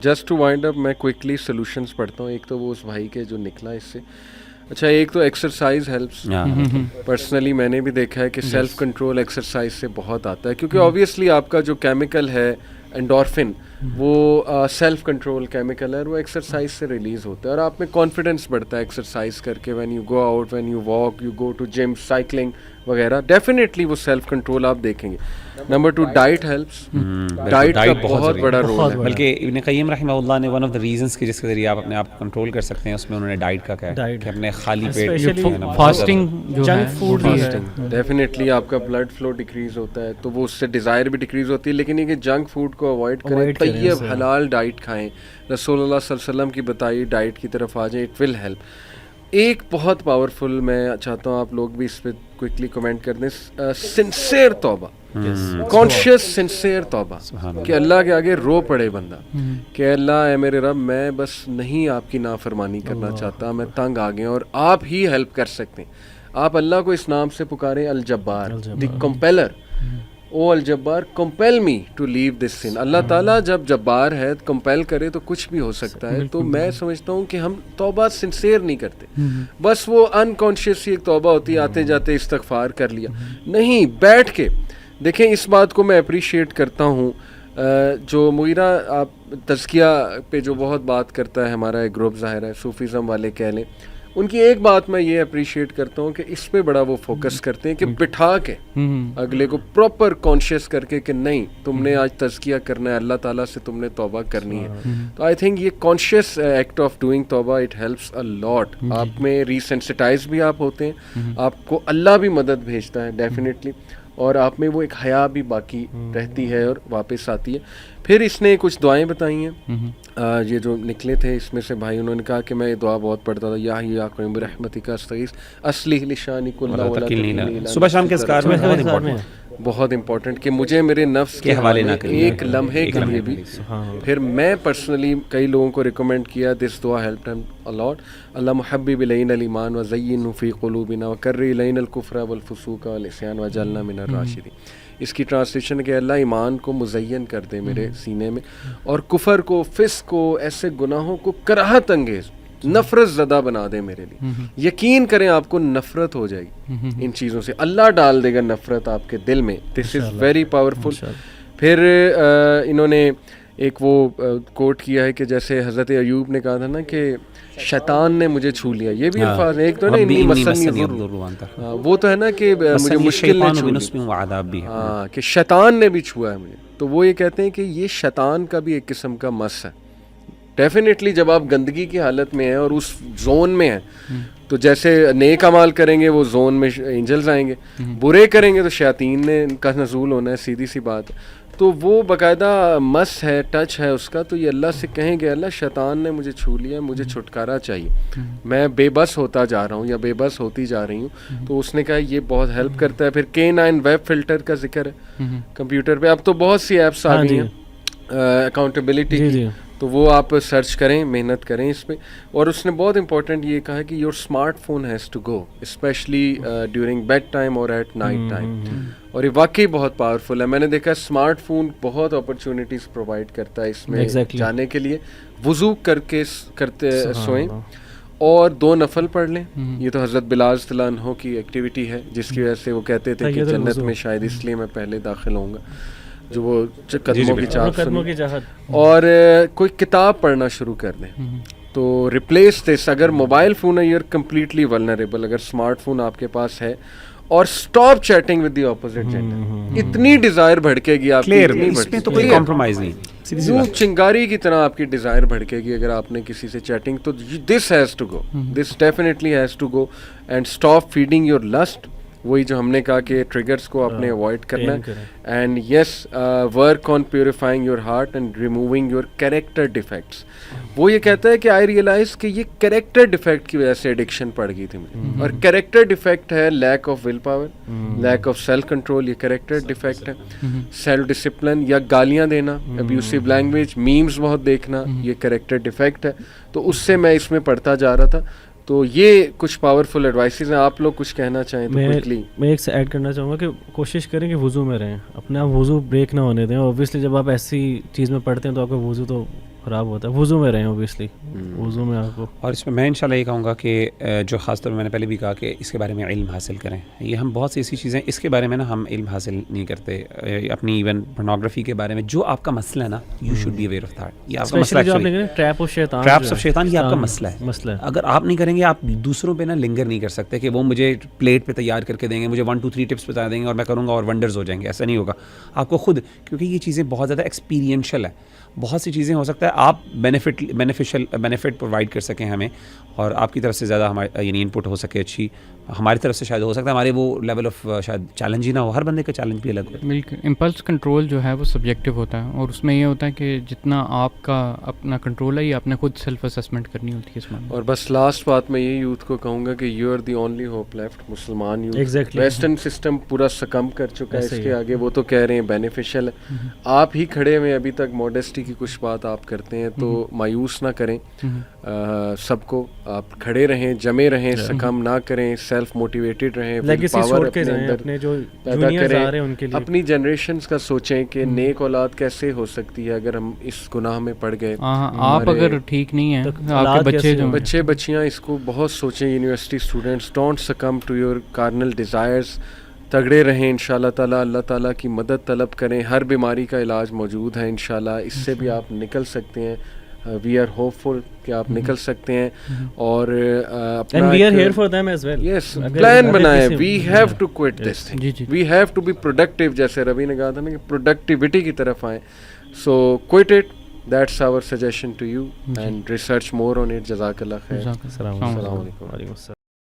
Just to wind up मैं quickly solutions पढ़ता हूँ. एक तो वो उस भाई के जो निकला इससे. अच्छा, एक तो एक्सरसाइज हेल्प्स. पर्सनली मैंने भी देखा है कि सेल्फ कंट्रोल एक्सरसाइज से बहुत आता है, क्योंकि ऑब्वियसली आपका जो केमिकल है एंडोर्फिन, वो सेल्फ कंट्रोल केमिकल है, और वो एक्सरसाइज से रिलीज होता है, और आप में कॉन्फिडेंस बढ़ता है एक्सरसाइज करके. When you go out, when you walk, you go to gym, cycling वगैरह, डेफिनेटली वो सेल्फ कंट्रोल आप देखेंगे. Number 2, diet helps. डाइट का बहुत बड़ा रोल है. बल्कि इब्न क़य्यिम रहमहुल्लाह ने वन ऑफ द रीजंस कि जिसके जरिए आप अपने आप को कंट्रोल कर सकते हैं, उसमें उन्होंने डाइट का कहा है कि अपने खाली पेट फास्टिंग, जंक फूड, डेफिनेटली आपका ब्लड फ्लो डिक्रीज होता है, तो वो उससे डिज़ायर भी डिक्रीज होती है. लेकिन ये कि जंक फूड को अवॉइड करें, तैयब हलाल डाइट खाएं, रसूलुल्लाह सल्लल्लाहु अलैहि वसल्लम की बताई डाइट की तरफ आ जाएं, इट विल हेल्प. एक बहुत पावरफुल, मैं चाहता हूँ आप लोग भी इस पर क्विकली कमेंट कर दें, सिंसियर तौबा, कॉन्शियस सिंसियर तौबा, कि अल्लाह के आगे रो पड़े बंदा कि अल्लाह है मेरे रब, मैं बस नहीं आपकी नाफरमानी करना चाहता, मैं तंग आ गया और आप ही हेल्प कर सकते हैं. आप अल्लाह को इस नाम से पुकारें, Al Jabbar, the compeller. O Al Jabbar, compel me to leave this sin. Allah ताला जब जब्बार है, कंपेल करे तो कुछ भी हो सकता है. तो मैं समझता हूँ कि हम तौबा सिंसियर नहीं करते, बस वो अनकॉन्शियस एक तौबा होती है, आते जाते इस्तगफार कर लिया. नहीं, बैठ के देखें. इस बात को मैं अप्रिशिएट करता हूँ, जो मुगीरा आप तज़किया पे जो बहुत बात करता है हमारा एक ग्रुप, ज़ाहिर है सूफीज़म वाले कह लें, उनकी एक बात मैं ये अप्रिशिएट करता हूँ कि इस पे बड़ा वो फोकस करते हैं कि बिठा के अगले को प्रॉपर कॉन्शियस करके कि नहीं, तुमने आज तज़किया करना है, अल्लाह ताला से तुमने तौबा करनी है. तो आई थिंक ये कॉन्शियस एक्ट ऑफ डूइंग तौबा, इट हेल्प्स अ लॉट. आप में रीसेंसिटाइज भी आप होते हैं, आपको अल्लाह भी मदद भेजता है डेफिनेटली, और आप में वो एक हया भी बाकी रहती है और वापस आती है. फिर इसने कुछ दुआएं बताई हैं. ये जो निकले थे इसमें से भाई, उन्होंने कहा कि मैं ये दुआ बहुत पढ़ता था, या क़रीब रहमतिका अस्तगीस अस्लिह लिशानी कुल्ला वला तकिलनी. सुबह शाम के अस्कार में बहुत इंपॉर्टेंट कि मुझे मेरे नफ्स के हवाले ना करें एक लम्हे के लिए भी. फिर मैं पर्सनली कई लोगों को रिकमेंड किया, दिस दुआ हेल्प हिम अ लॉट. अल्लाह मुहब्बिब इलैना ईमान व ज़य्यिनहु फ़ी क़ुलूबिना व कर्रि इलैना कुफ़्र वल फ़ुसूक़ वल इस्यान वजअलना मिनर राशिदीन. इसकी ट्रांसलेशन है, अल्लाह ईमान को मुज़य्यन कर दे मेरे सीने में, और कुफ़र को, फ़िस्क को, ऐसे गुनाहों को कराहत अंगेज़, नफ़रत ज़दा बना दे मेरे लिए. यकीन करें आपको नफ़रत हो जाएगी इन चीज़ों से, अल्लाह डाल देगा नफ़रत आपके दिल में. This is very powerful. फिर इन्होंने एक वो कोट किया है कि जैसे हज़रत अयूब ने कहा था ना कि शैतान ने मुझे छू लिया. ये भी अल्फाज है. एक तो ना इन्नी मसनी, वो तो है ना कि मुझे मुश्किल ने छू लिया, हाँ, कि शैतान ने भी छुआ है मुझे. तो वो ये कहते हैं कि ये शैतान का भी एक किस्म का मस है. डेफिनेटली जब आप गंदगी की हालत में हैं और उस जोन में हैं, तो जैसे नेक अमाल करेंगे वो जोन में एंजल्स आएंगे, बुरे करेंगे तो शैतान ने का नज़ूल होना है, सीधी सी बात है. तो वो बाकायदा मस है, टच है उसका. तो ये अल्लाह से कहेंगे, अल्लाह शैतान ने मुझे छू लिया, मुझे छुटकारा चाहिए, मैं बेबस होता जा रहा हूँ या बेबस होती जा रही हूँ. तो उसने कहा ये बहुत हेल्प करता है. फिर K9 वेब फिल्टर का जिक्र है कंप्यूटर पे. अब तो बहुत सी ऐप्स आ गई हैं अकाउंटेबिलिटी की, तो वो आप सर्च करें, मेहनत करें इस पे. और उसने बहुत इंपॉर्टेंट ये कहा कि your smartphone has to go specially during bed time और एट नाइट टाइम. और ये वाकई बहुत पावरफुल है. मैंने देखा स्मार्टफोन बहुत अपॉर्चुनिटीज़ प्रोवाइड करता है इसमें जाने के लिए. वुज़ू करके करते सोएं और 2 नफल पढ़ लें. ये तो हज़रत बिलाल रज़ियल्लाहु अन्हु की एक्टिविटी है, जिसकी वजह से वो कहते थे कि जन्नत में शायद इसलिए मैं पहले दाखिल होऊंगा, जो वो कदमों की चाहत. और कोई किताब पढ़ना शुरू कर दें. तो रिप्लेस दिस, अगर मोबाइल फ़ोन है यूर कम्प्लीटली वल्नरेबल, अगर स्मार्टफोन आपके पास है. और stop chatting with the opposite gender. इतनी डिज़ायर भड़केगी आपकी, इसमें तो कोई कॉम्प्रोमाइज़ नहीं. यूँ चिंगारी की तरह आपकी डिज़ायर भड़केगी अगर आपने किसी से चैटिंग. तो this has to go, this definitely has to go. And stop feeding your lust. वही जो हमने कहा कि ट्रिगर्स को आपने अवॉइड करना है. And yes, work on purifying your heart and removing your character defects. वो ये कहता है कि आई रियलाइज कि ये कैरेक्टर डिफेक्ट की वजह से एडिक्शन पड़ गई थी मुझे. और कैरेक्टर डिफेक्ट है lack of will power, lack of self control, ये कैरेक्टर डिफेक्ट है. सेल्फ डिसिप्लिन या गालियाँ देना, अब्यूसिव लैंग्वेज, मीम्स बहुत देखना, ये कैरेक्टर डिफेक्ट है. तो उससे मैं इसमें पढ़ता जा रहा था. तो ये कुछ पावरफुल एडवाइसेस हैं. आप लोग कुछ कहना चाहें तो क्विकली. मैं एक से ऐड करना चाहूँगा कि कोशिश करें कि वुज़ू में रहें, अपने आप वुज़ू ब्रेक ना होने दें. ऑब्वियसली जब आप ऐसी चीज़ में पढ़ते हैं तो आपका वुज़ू तो خراب ہوتا ہے. وضو میں رہیں اوبیسلی, وضو میں آپ کو. اور اس میں میں انشاءاللہ یہ کہوں گا کہ جو خاص طور پہ میں نے پہلے بھی کہا کہ اس کے بارے میں علم حاصل کریں. یہ ہم بہت سی ایسی چیزیں اس کے بارے میں نا ہم علم حاصل نہیں کرتے. اپنی ایون پورنوگرافی کے بارے میں جو آپ کا مسئلہ ہے نا, you should be aware of that. یہ آپ کا مسئلہ ہے, ٹریپ آف شیطان, ٹریپس آف شیطان, یہ آپ کا مسئلہ ہے. اگر آپ نہیں کریں گے, آپ دوسروں پہ نا لنگر نہیں کر سکتے کہ وہ مجھے پلیٹ پہ تیار کر کے دیں گے, مجھے 1 2 3 ٹپس بتا دیں گے اور میں کروں گا اور ونڈرز ہو جائیں گے. ایسا نہیں ہوگا. آپ کو خود, کیونکہ یہ چیزیں بہت زیادہ ایکسپیرینشل ہے. بہت سی چیزیں ہو سکتا ہے آپ بینیفٹ پرووائڈ کر سکیں ہمیں, اور آپ کی طرف سے زیادہ ہمارے یعنی انپٹ ہو سکے اچھی, ہماری طرف سے شاید ہو سکتا ہے ہمارے وہ لیول آف شاید چیلنج ہی نہ ہو. ہر بندے کا چیلنج بھی الگ ہوتا ہے. بالکل. امپلس کنٹرول جو ہے وہ سبجیکٹیو ہوتا ہے, اور اس میں یہ ہوتا ہے کہ جتنا آپ کا اپنا کنٹرول ہے, یہ آپ نے خود سیلف اسیسمنٹ کرنی ہوتی ہے اس میں. اور بس لاسٹ بات میں یہ یوتھ کو کہوں گا کہ you are the only hope left. مسلمان یوتھ, ویسٹرن سسٹم پورا سکم کر چکا ہے اس کے آگے. وہ تو کہہ رہے ہیں بینیفیشل ہے, آپ ہی کھڑے ہوئے ابھی تک ماڈیسٹی کی کچھ بات آپ کرتے ہیں, تو مایوس نہ کریں سب کو. آپ کھڑے رہیں, جمے رہیں, سکم نہ کریں, سیلف موٹیویٹڈ رہیں, پاور اپنے اندر پیدا کریں. اپنی جنریشنز کا سوچیں کہ نیک اولاد کیسے ہو سکتی ہے اگر ہم اس گناہ میں پڑ گئے. آپ اگر ٹھیک نہیں ہیں, آپ کے بچے بچیاں اس کو بہت سوچیں. University students, don't succumb to your carnal desires. تگڑے رہیں انشاءاللہ تعالیٰ, اللہ تعالیٰ کی مدد طلب کریں. ہر بیماری کا علاج موجود ہے انشاءاللہ, اس سے بھی آپ نکل سکتے ہیں. وی آر ہوپ فل کہ آپ نکل سکتے ہیں. اور اپنا پلان بنائیں. We have to quit this thing, we have to be productive. جیسے روی نے کہا تھا نا کہ پروڈکٹیوٹی کی طرف آئیں. So quit it, that's our suggestion to you, and research more on it. جزاک اللہ خیر. السلام علیکم.